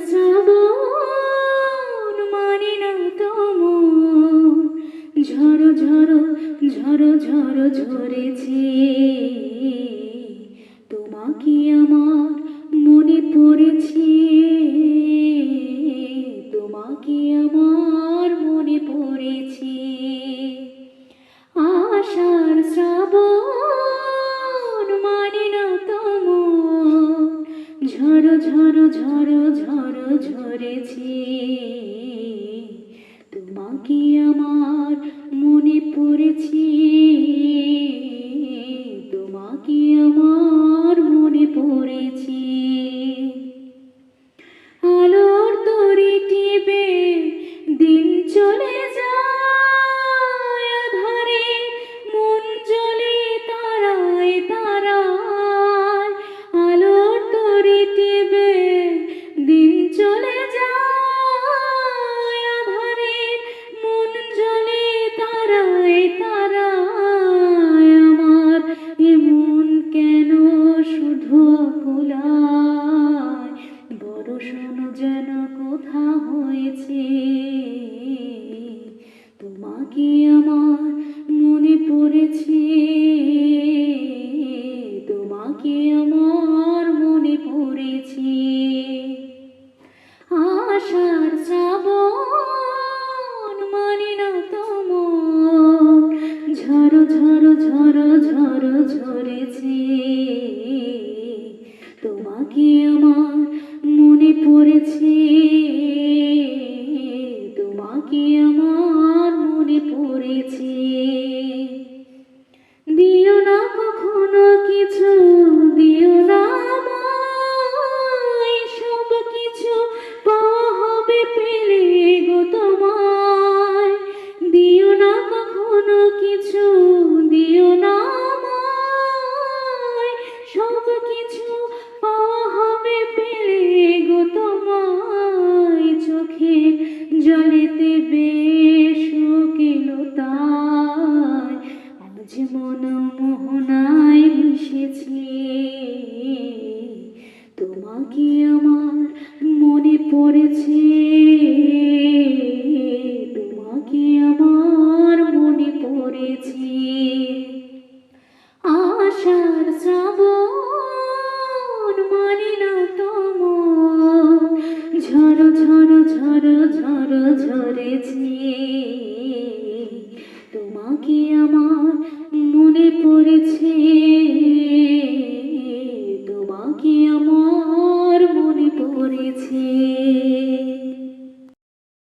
শ্রাবণ মানে না তোমার, ঝড়ো ঝড়ো ঝড়ো ঝড়ো ঝরেছে, তোমাকে আমার মনে পড়েছে, তোমাকে আমার মনে পড়েছে। আষাঢ় শ্রাবণ মানে না তোমার, ঝড়ো ঝড়ো ঝড়ো ঝড়ো ঝরেছে, তোমাকে আমার মনে পড়েছে, তোমাকে আমার মনে পড়েছে। আলোর তরি টিপে দিন চলে যায়, আধারে মন জ্বলে তারায় তারায়। আলোর তরি টিপে দিন চলে যায়, আধারে মন জ্বলে তারায় তারায়। আমার এমন কেন শুধু কুলায়, বরষণ যেন কোথা হয়েছে, তোমাকে আমার মনে পড়েছে, তোমাকে আমার মনে পড়েছে। আষাঢ় শ্রাবণ মানে না তোমার, ঝড়ো ঝড়ো ঝড়ো ঝড়ো ঝরেছে, তোমাকে আমার মনে পড়েছে, তোমাকে আমার মনে পড়েছে। দিও না কখনো কিছু, দিও না আমায়, সব কিছু পাওয়া হবে পেলে গো তোমায়। দিও না কখনো কিছু, দিও না আমায়, সব কিছু পাওয়া হবে পেলে গো তোমায়। চোখের জলেতে বেশ শুকিলো তাই, আজ মন মোহনায় মিশেছে, তোমাকে আমার মনে পড়েছে, তোমাকে আমার মনে পড়েছে। আষাঢ় শ্রাবণ মানে না তোমার, ঝড়ো ঝড়ো ঝড়ো ঝড়ো ঝরেছে,